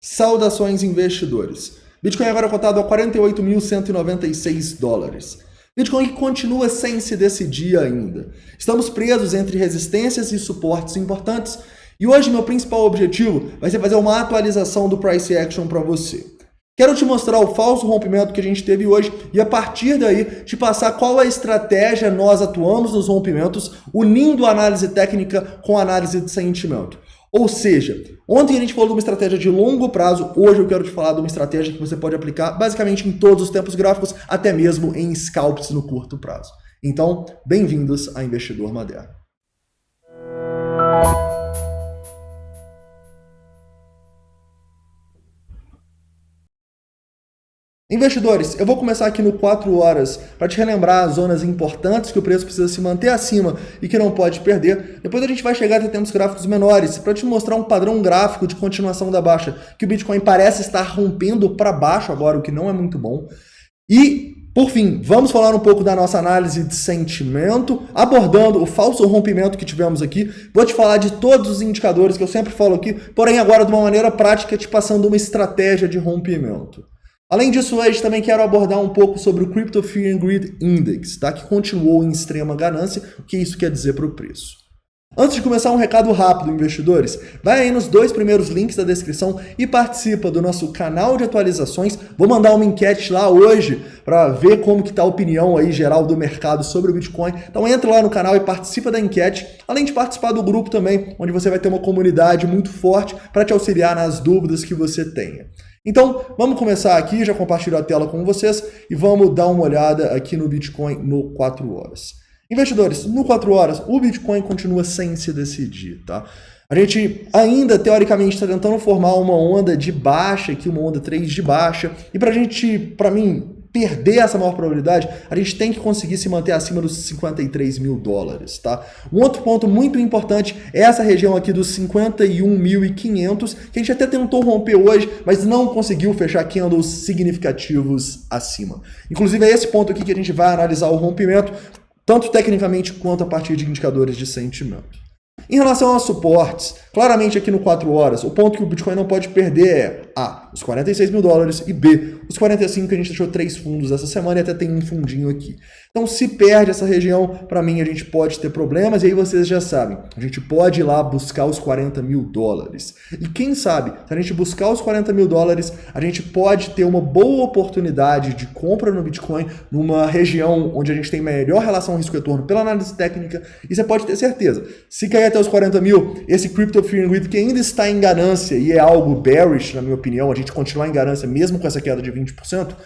Saudações, investidores. Bitcoin agora cotado a 48.196 dólares. Bitcoin continua sem se decidir ainda. Estamos presos entre resistências e suportes importantes e hoje meu principal objetivo vai ser fazer uma atualização do Price Action para você. Quero te mostrar o falso rompimento que a gente teve hoje e a partir daí te passar qual a estratégia nós atuamos nos rompimentos, unindo a análise técnica com a análise de sentimento. Ou seja, ontem a gente falou de uma estratégia de longo prazo, hoje eu quero te falar de uma estratégia que você pode aplicar basicamente em todos os tempos gráficos, até mesmo em scalps no curto prazo. Então, bem-vindos a Investidor Moderno. Investidores, eu vou começar aqui no 4 horas para te relembrar as zonas importantes que o preço precisa se manter acima e que não pode perder. Depois a gente vai chegar até tempos gráficos menores para te mostrar um padrão gráfico de continuação da baixa, que o Bitcoin parece estar rompendo para baixo agora, o que não é muito bom. E, por fim, vamos falar um pouco da nossa análise de sentimento, abordando o falso rompimento que tivemos aqui. Vou te falar de todos os indicadores que eu sempre falo aqui, porém agora de uma maneira prática, te passando uma estratégia de rompimento. Além disso, hoje também quero abordar um pouco sobre o Crypto Fear and Greed Index, tá? Que continuou em extrema ganância, o que isso quer dizer para o preço. Antes de começar, um recado rápido, investidores. Vai aí nos 2 primeiros links da descrição e participa do nosso canal de atualizações. Vou mandar uma enquete lá hoje para ver como que está a opinião aí geral do mercado sobre o Bitcoin. Então entra lá no canal e participa da enquete, além de participar do grupo também, onde você vai ter uma comunidade muito forte para te auxiliar nas dúvidas que você tenha. Então, vamos começar aqui, já compartilho a tela com vocês e vamos dar uma olhada aqui no Bitcoin no 4 horas. Investidores, no 4 horas, o Bitcoin continua sem se decidir, tá? A gente ainda, teoricamente, está tentando formar uma onda de baixa aqui, uma onda 3 de baixa, e para mim, perder essa maior probabilidade, a gente tem que conseguir se manter acima dos 53 mil dólares, tá? Um outro ponto muito importante é essa região aqui dos 51.500, que a gente até tentou romper hoje, mas não conseguiu fechar candles significativos acima. Inclusive é esse ponto aqui que a gente vai analisar o rompimento, tanto tecnicamente quanto a partir de indicadores de sentimento. Em relação aos suportes, claramente aqui no 4 horas, o ponto que o Bitcoin não pode perder é A, os 46 mil dólares e B, os 45 que a gente deixou 3 fundos essa semana e até tem um fundinho aqui. Então se perde essa região, para mim a gente pode ter problemas e aí vocês já sabem, a gente pode ir lá buscar os 40 mil dólares. E quem sabe, se a gente buscar os 40 mil dólares, a gente pode ter uma boa oportunidade de compra no Bitcoin numa região onde a gente tem melhor relação risco-retorno pela análise técnica e você pode ter certeza, se cair até os 40 mil, esse Crypto Fear and Greed que ainda está em ganância e é algo bearish, na minha opinião, a gente continuar em ganância mesmo com essa queda de 20%,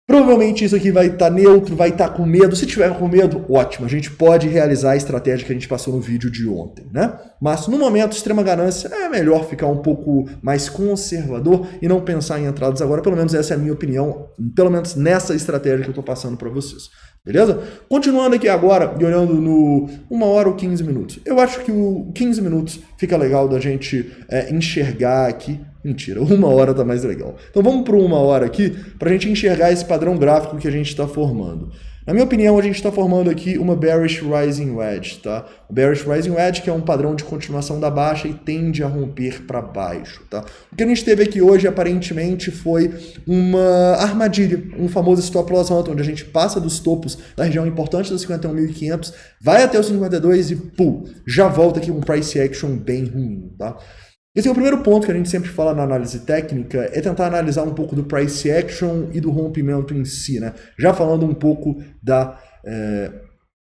provavelmente isso aqui vai estar neutro, vai estar com medo. Se tiver com medo, ótimo, a gente pode realizar a estratégia que a gente passou no vídeo de ontem, né? Mas no momento, extrema ganância, é melhor ficar um pouco mais conservador e não pensar em entradas agora, pelo menos essa é a minha opinião, pelo menos nessa estratégia que eu estou passando para vocês. Beleza? Continuando aqui agora e olhando no 1 hora ou 15 minutos. Eu acho que o 15 minutos fica legal da gente enxergar aqui. Mentira, 1 hora tá mais legal. Então vamos para 1 hora aqui para a gente enxergar esse padrão gráfico que a gente está formando. Na minha opinião, a gente está formando aqui uma Bearish Rising Wedge, tá? O Bearish Rising Wedge que é um padrão de continuação da baixa e tende a romper para baixo, tá? O que a gente teve aqui hoje, aparentemente, foi uma armadilha, um famoso Stop Loss Hunt, onde a gente passa dos topos da região importante dos 51.500, vai até os 52 e, pum, já volta aqui um Price Action bem ruim, tá? Esse é o primeiro ponto que a gente sempre fala na análise técnica, é tentar analisar um pouco do price action e do rompimento em si, né? Já falando um pouco da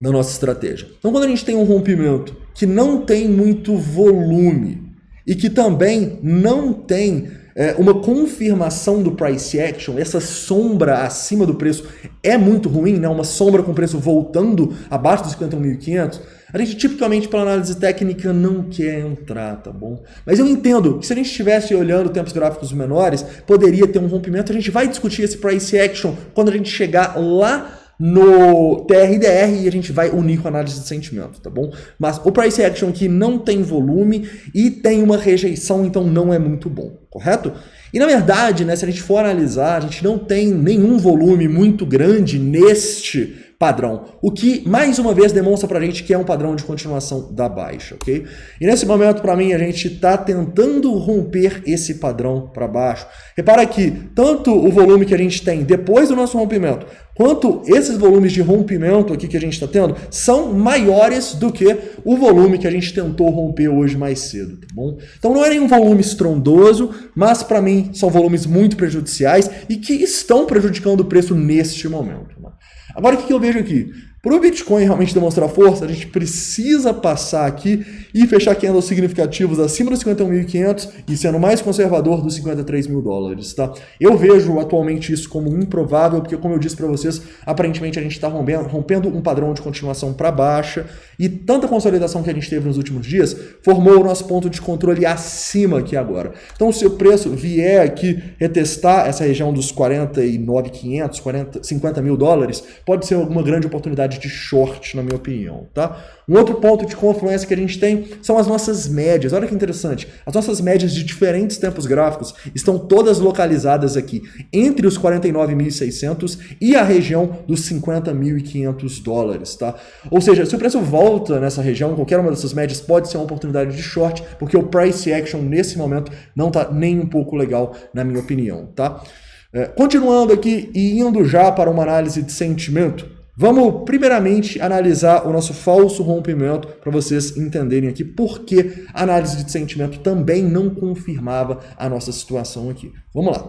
nossa estratégia. Então, quando a gente tem um rompimento que não tem muito volume e que também não tem uma confirmação do price action, essa sombra acima do preço é muito ruim, né? Uma sombra com o preço voltando abaixo dos 51.500, a gente tipicamente pela análise técnica não quer entrar, tá bom? Mas eu entendo que se a gente estivesse olhando tempos gráficos menores, poderia ter um rompimento. A gente vai discutir esse price action quando a gente chegar lá no TRDR e a gente vai unir com a análise de sentimento, tá bom? Mas o price action aqui não tem volume e tem uma rejeição, então não é muito bom, correto? E na verdade, né, se a gente for analisar, a gente não tem nenhum volume muito grande neste padrão, o que mais uma vez demonstra pra gente que é um padrão de continuação da baixa, ok? E nesse momento, para mim, a gente está tentando romper esse padrão para baixo. Repara que tanto o volume que a gente tem depois do nosso rompimento, quanto esses volumes de rompimento aqui que a gente está tendo, são maiores do que o volume que a gente tentou romper hoje mais cedo, tá bom? Então não é nenhum volume estrondoso, mas para mim são volumes muito prejudiciais e que estão prejudicando o preço neste momento, né? Agora, o que eu vejo aqui? Para o Bitcoin realmente demonstrar força, a gente precisa passar aqui e fechar candles significativos acima dos 51.500 e sendo mais conservador dos 53 mil dólares, tá? Eu vejo atualmente isso como improvável, porque como eu disse para vocês, aparentemente a gente está rompendo um padrão de continuação para baixa e tanta consolidação que a gente teve nos últimos dias formou o nosso ponto de controle acima aqui agora. Então, se o preço vier aqui retestar essa região dos 49.500, 50 mil dólares, pode ser alguma grande oportunidade de short, na minha opinião, tá? Um outro ponto de confluência que a gente tem são as nossas médias. Olha que interessante. As nossas médias de diferentes tempos gráficos estão todas localizadas aqui, entre os 49.600 e a região dos 50.500 dólares, tá? Ou seja, se o preço volta nessa região, qualquer uma dessas médias pode ser uma oportunidade de short, porque o price action nesse momento não tá nem um pouco legal, na minha opinião, tá? Continuando aqui e indo já para uma análise de sentimento, vamos primeiramente analisar o nosso falso rompimento para vocês entenderem aqui por que a análise de sentimento também não confirmava a nossa situação aqui. Vamos lá.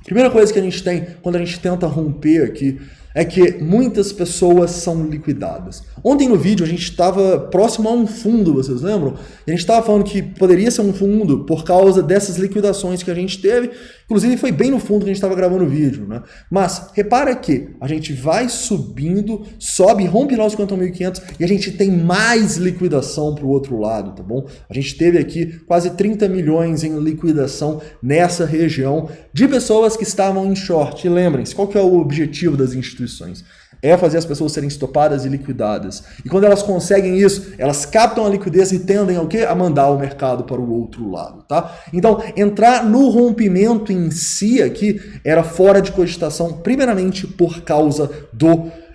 Primeira coisa que a gente tem quando a gente tenta romper aqui é que muitas pessoas são liquidadas. Ontem no vídeo a gente estava próximo a um fundo, vocês lembram? E a gente estava falando que poderia ser um fundo por causa dessas liquidações que a gente teve. Inclusive foi bem no fundo que a gente estava gravando o vídeo, né? Mas repara que a gente vai subindo, sobe, rompe lá os 50.500 e a gente tem mais liquidação para o outro lado, tá bom? A gente teve aqui quase 30 milhões em liquidação nessa região de pessoas que estavam em short. E lembrem-se, qual que é o objetivo das instituições? É fazer as pessoas serem estopadas e liquidadas. E quando elas conseguem isso, elas captam a liquidez e tendem ao quê? A mandar o mercado para o outro lado, tá? Então, entrar no rompimento em si aqui era fora de cogitação, primeiramente por causa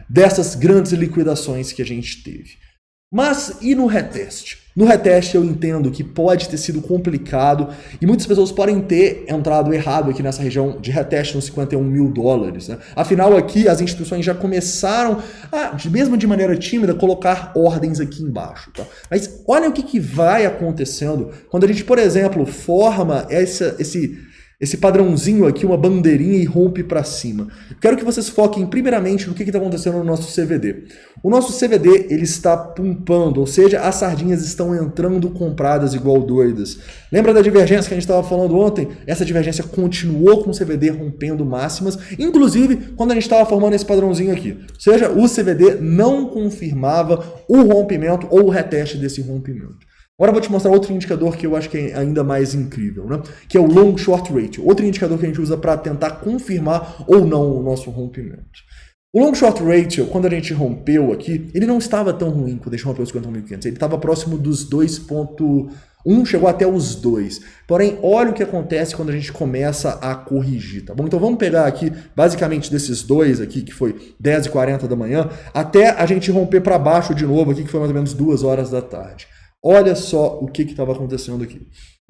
dessas grandes liquidações que a gente teve. Mas e no reteste? No reteste eu entendo que pode ter sido complicado e muitas pessoas podem ter entrado errado aqui nessa região de reteste nos 51 mil dólares, né? Afinal aqui as instituições já começaram a, mesmo de maneira tímida, colocar ordens aqui embaixo, tá? Mas olha o que vai acontecendo quando a gente, por exemplo, forma esse padrãozinho aqui, uma bandeirinha e rompe para cima. Quero que vocês foquem primeiramente no que está acontecendo no nosso CVD. O nosso CVD ele está pumpando, ou seja, as sardinhas estão entrando compradas igual doidas. Lembra da divergência que a gente estava falando ontem? Essa divergência continuou com o CVD rompendo máximas, inclusive quando a gente estava formando esse padrãozinho aqui. Ou seja, o CVD não confirmava o rompimento ou o reteste desse rompimento. Agora eu vou te mostrar outro indicador que eu acho que é ainda mais incrível, né? Que é o Long Short Ratio, outro indicador que a gente usa para tentar confirmar ou não o nosso rompimento. O Long Short Ratio, quando a gente rompeu aqui, ele não estava tão ruim quando a gente rompeu os 50.500, ele estava próximo dos 2.1, chegou até os 2. Porém, olha o que acontece quando a gente começa a corrigir, tá bom? Então vamos pegar aqui, basicamente desses dois aqui, que foi 10h40 da manhã, até a gente romper para baixo de novo aqui, que foi mais ou menos 2 horas da tarde. Olha só o que estava acontecendo aqui.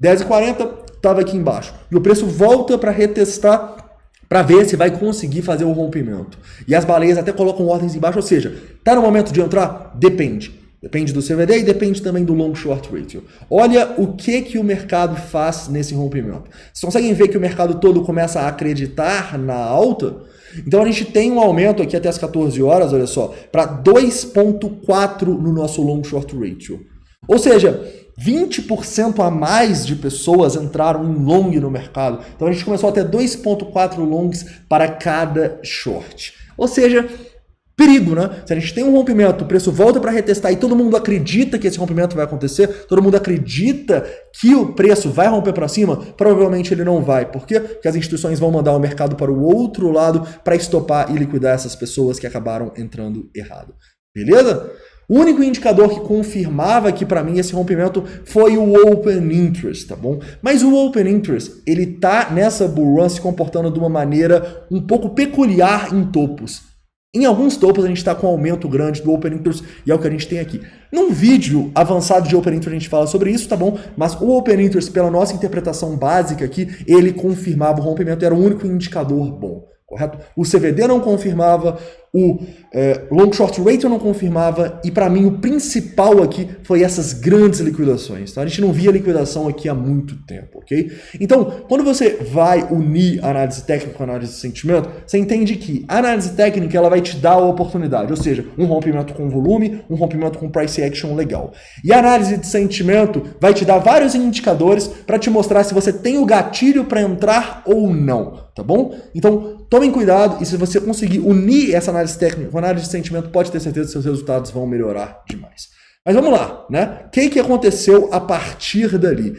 10h40 estava aqui embaixo. E o preço volta para retestar para ver se vai conseguir fazer o rompimento. E as baleias até colocam ordens embaixo, ou seja, está no momento de entrar? Depende. Depende do CVD e depende também do Long Short Ratio. Olha o que o mercado faz nesse rompimento. Vocês conseguem ver que o mercado todo começa a acreditar na alta? Então a gente tem um aumento aqui até as 14 horas, olha só, para 2.4 no nosso Long Short Ratio. Ou seja, 20% a mais de pessoas entraram em long no mercado. Então a gente começou a ter 2.4 longs para cada short. Ou seja, perigo, né? Se a gente tem um rompimento, o preço volta para retestar e todo mundo acredita que esse rompimento vai acontecer, todo mundo acredita que o preço vai romper para cima, provavelmente ele não vai. Por quê? Porque as instituições vão mandar o mercado para o outro lado para estopar e liquidar essas pessoas que acabaram entrando errado. Beleza? O único indicador que confirmava aqui para mim esse rompimento foi o Open Interest, tá bom? Mas o Open Interest, ele tá nessa bull run se comportando de uma maneira um pouco peculiar em topos. Em alguns topos a gente está com um aumento grande do Open Interest e é o que a gente tem aqui. Num vídeo avançado de Open Interest a gente fala sobre isso, tá bom? Mas o Open Interest, pela nossa interpretação básica aqui, ele confirmava o rompimento, era o único indicador bom, correto? O CVD não confirmava, o Long Short Ratio não confirmava e para mim o principal aqui foi essas grandes liquidações, tá? A gente não via liquidação aqui há muito tempo, ok? Então, quando você vai unir a análise técnica com a análise de sentimento, você entende que a análise técnica ela vai te dar a oportunidade, ou seja, um rompimento com volume, um rompimento com price action legal. E a análise de sentimento vai te dar vários indicadores para te mostrar se você tem o gatilho para entrar ou não, tá bom? Então, tomem cuidado e se você conseguir unir essa análise técnica com a análise de sentimento, pode ter certeza que seus resultados vão melhorar demais. Mas vamos lá, né? O que aconteceu a partir dali?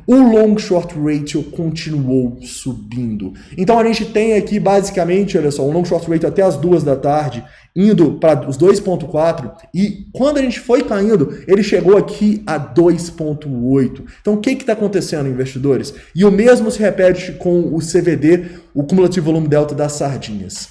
O Long Short Ratio continuou subindo. Então a gente tem aqui basicamente, olha só, um Long Short Ratio até as 2 da tarde, indo para os 2.4 e quando a gente foi caindo, ele chegou aqui a 2.8. Então o que está acontecendo, investidores? E o mesmo se repete com o CVD, o Cumulative Volume Delta das sardinhas.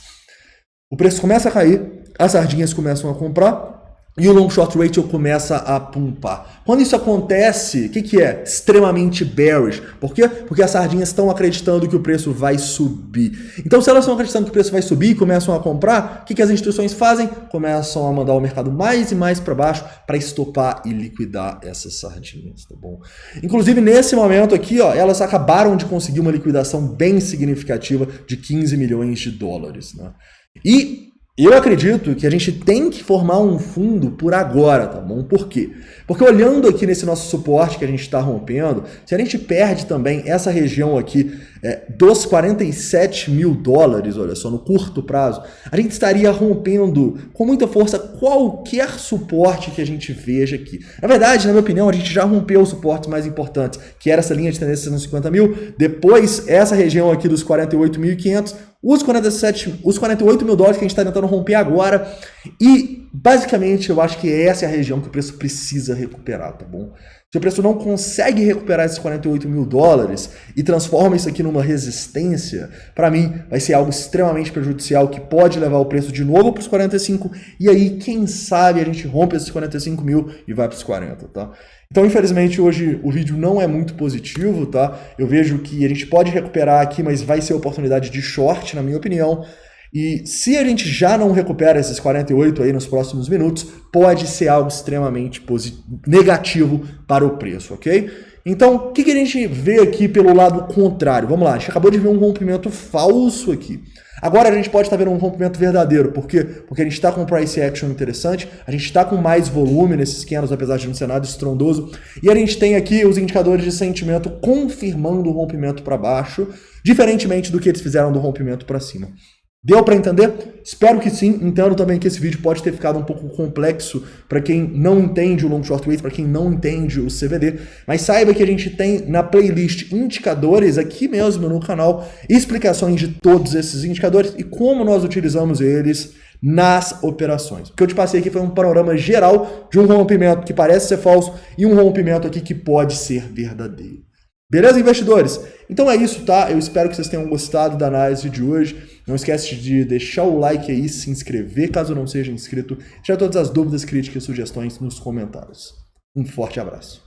O preço começa a cair, as sardinhas começam a comprar e o Long Short Ratio começa a pumpar. Quando isso acontece, o que é? Extremamente bearish. Por quê? Porque as sardinhas estão acreditando que o preço vai subir. Então, se elas estão acreditando que o preço vai subir e começam a comprar, o que as instituições fazem? Começam a mandar o mercado mais e mais para baixo para estopar e liquidar essas sardinhas, tá bom? Inclusive, nesse momento aqui, ó, elas acabaram de conseguir uma liquidação bem significativa de 15 milhões de dólares, né? E eu acredito que a gente tem que formar um fundo por agora, tá bom? Por quê? Porque olhando aqui nesse nosso suporte que a gente está rompendo, se a gente perde também essa região aqui dos 47 mil dólares, olha só, no curto prazo, a gente estaria rompendo com muita força qualquer suporte que a gente veja aqui. Na verdade, na minha opinião, a gente já rompeu os suportes mais importantes, que era essa linha de tendência de 150 mil, depois essa região aqui dos 48.500, os 48 mil dólares que a gente está tentando romper agora e basicamente eu acho que essa é a região que o preço precisa recuperar, tá bom? Se o preço não consegue recuperar esses 48 mil dólares e transforma isso aqui numa resistência, para mim vai ser algo extremamente prejudicial que pode levar o preço de novo para os 45 e aí quem sabe a gente rompe esses 45 mil e vai para os 40, tá? Então, infelizmente, hoje o vídeo não é muito positivo, tá? Eu vejo que a gente pode recuperar aqui, mas vai ser oportunidade de short, na minha opinião. E se a gente já não recupera esses 48 aí nos próximos minutos, pode ser algo extremamente negativo para o preço, ok? Então, o que a gente vê aqui pelo lado contrário? Vamos lá, a gente acabou de ver um rompimento falso aqui. Agora a gente pode estar vendo um rompimento verdadeiro. Por quê? Porque a gente está com um price action interessante, a gente está com mais volume nesses candles, apesar de um cenário estrondoso, e a gente tem aqui os indicadores de sentimento confirmando o rompimento para baixo, diferentemente do que eles fizeram do rompimento para cima. Deu para entender? Espero que sim. Entendo também que esse vídeo pode ter ficado um pouco complexo para quem não entende o Long Short Ratio, para quem não entende o CVD, mas saiba que a gente tem na playlist indicadores aqui mesmo no canal, explicações de todos esses indicadores e como nós utilizamos eles nas operações. O que eu te passei aqui foi um panorama geral de um rompimento que parece ser falso e um rompimento aqui que pode ser verdadeiro. Beleza, investidores? Então é isso, tá? Eu espero que vocês tenham gostado da análise de hoje. Não esquece de deixar o like aí, se inscrever caso não seja inscrito, deixar todas as dúvidas, críticas e sugestões nos comentários. Um forte abraço.